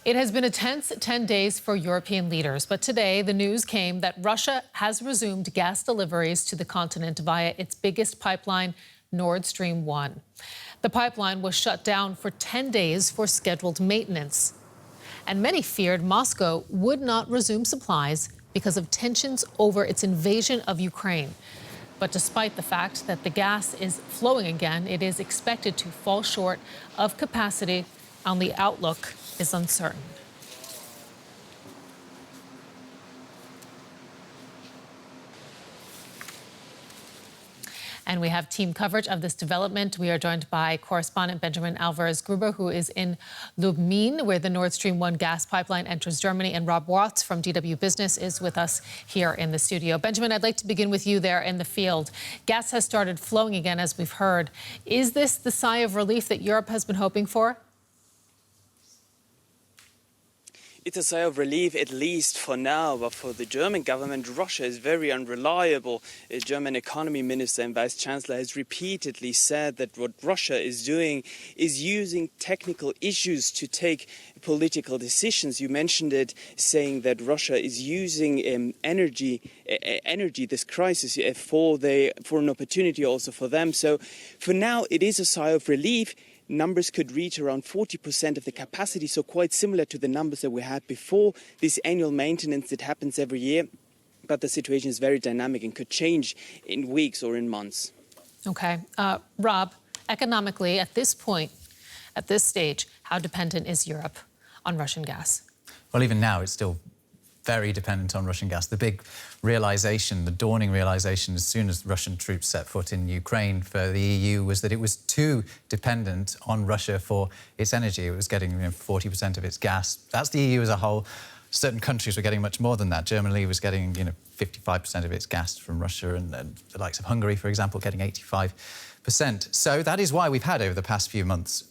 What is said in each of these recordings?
It has been a tense 10 days for European leaders, but today the news came that Russia has resumed gas deliveries to the continent via its biggest pipeline, Nordstream 1. The pipeline was shut down for 10 days for scheduled maintenance. And many feared Moscow would not resume supplies because of tensions over its invasion of Ukraine. But despite the fact that the gas is flowing again, it is expected to fall short of capacity, and the outlook is uncertain. And we have team coverage of this development. We are joined by correspondent Benjamin Alvarez-Gruber, who is in Lubmin, where the Nord Stream 1 gas pipeline enters Germany, and Rob Watts from DW Business is with us here in the studio. Benjamin, I'd like to begin with you there in the field. Gas has started flowing again, as we've heard. Is this the sigh of relief that Europe has been hoping for? It's a sigh of relief, at least for now, but for the German government, Russia is very unreliable. A German economy minister and vice chancellor has repeatedly said that what Russia is doing is using technical issues to take political decisions. You mentioned it, saying that Russia is using energy, this crisis, for an opportunity also for them. So for now, it is a sigh of relief. Numbers could reach around 40% of the capacity, so quite similar to the numbers that we had before this annual maintenance that happens every year. But the situation is very dynamic and could change in weeks or in months. Okay. Rob, economically, at this point, at this stage, how dependent is Europe on Russian gas? Well, even now, it's still very dependent on Russian gas. The big realisation, the dawning realisation as soon as Russian troops set foot in Ukraine for the EU was that it was too dependent on Russia for its energy. It was getting 40% of its gas. That's the EU as a whole. Certain countries were getting much more than that. Germany was getting 55% of its gas from Russia, and the likes of Hungary, for example, getting 85%. So that is why we've had, over the past few months,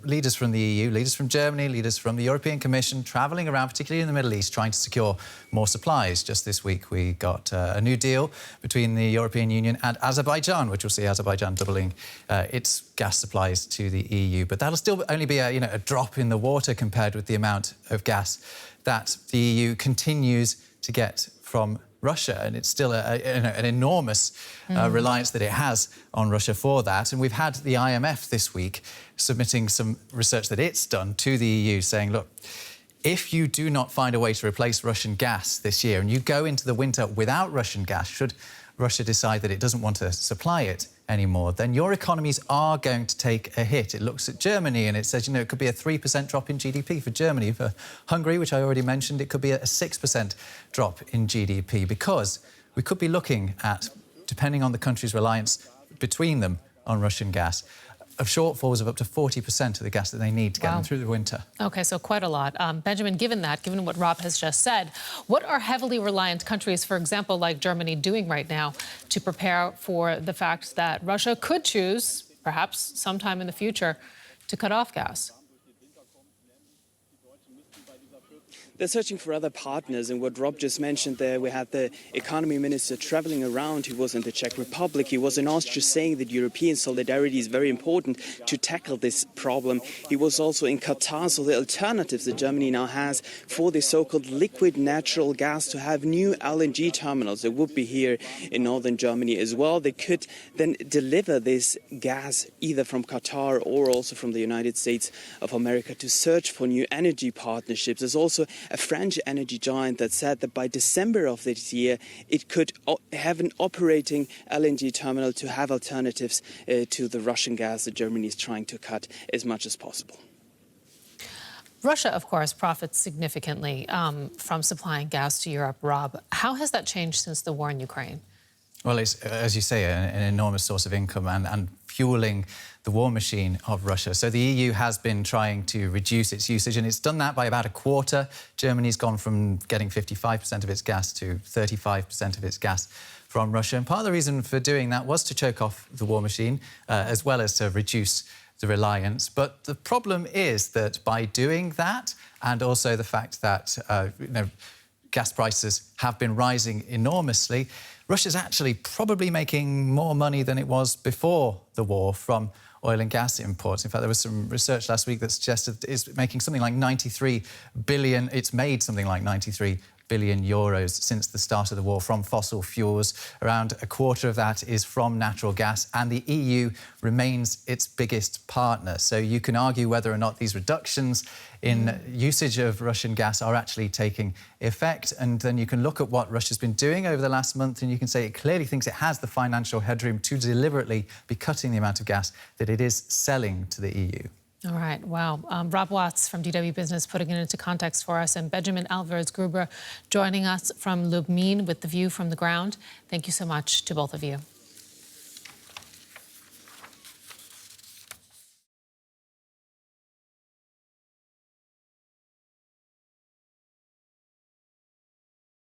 leaders from the EU, leaders from Germany, leaders from the European Commission travelling around, particularly in the Middle East, trying to secure more supplies. Just this week, we got a new deal between the European Union and Azerbaijan, which will see Azerbaijan doubling its gas supplies to the EU. But that'll still only be a drop in the water compared with the amount of gas that the EU continues to get from Russia, and it's still an enormous reliance that it has on Russia for that. And we've had the IMF this week submitting some research that it's done to the EU saying, look, if you do not find a way to replace Russian gas this year and you go into the winter without Russian gas, should Russia decide that it doesn't want to supply it anymore, then your economies are going to take a hit. It looks at Germany and it says, it could be a 3% drop in GDP for Germany. For Hungary, which I already mentioned, it could be a 6% drop in GDP, because we could be looking at, depending on the country's reliance between them on Russian gas, of shortfalls of up to 40% of the gas that they need to get them through the winter. OK, so quite a lot. Benjamin, given what Rob has just said, what are heavily reliant countries, for example, like Germany, doing right now to prepare for the fact that Russia could choose, perhaps sometime in the future, to cut off gas? They're searching for other partners, and what Rob just mentioned there, we had the economy minister traveling around. He was in the Czech Republic, he was in Austria, saying that European solidarity is very important to tackle this problem. He was also in Qatar, so the alternatives that Germany now has for the so-called liquid natural gas to have new LNG terminals. There would be here in northern Germany as well. They could then deliver this gas either from Qatar or also from the United States of America to search for new energy partnerships. There's also a French energy giant that said that by December of this year, it could have an operating LNG terminal to have alternatives to the Russian gas that Germany is trying to cut as much as possible. Russia, of course, profits significantly from supplying gas to Europe. Rob, how has that changed since the war in Ukraine? Well, it's, as you say, an enormous source of income and fuelling the war machine of Russia. So the EU has been trying to reduce its usage, and it's done that by about a quarter. Germany's gone from getting 55% of its gas to 35% of its gas from Russia. And part of the reason for doing that was to choke off the war machine, as well as to reduce the reliance. But the problem is that by doing that, and also the fact that gas prices have been rising enormously, Russia's actually probably making more money than it was before the war from oil and gas imports. In fact, there was some research last week that suggested it's making something like 93 billion. It's made something like 93 billion euros since the start of the war from fossil fuels. Around a quarter of that is from natural gas, and the EU remains its biggest partner. So you can argue whether or not these reductions in usage of Russian gas are actually taking effect. And then you can look at what Russia's been doing over the last month, and you can say it clearly thinks it has the financial headroom to deliberately be cutting the amount of gas that it is selling to the EU. All right, wow. Rob Watts from DW Business putting it into context for us, and Benjamin Alvarez-Gruber joining us from Lubmin with the view from the ground. Thank you so much to both of you.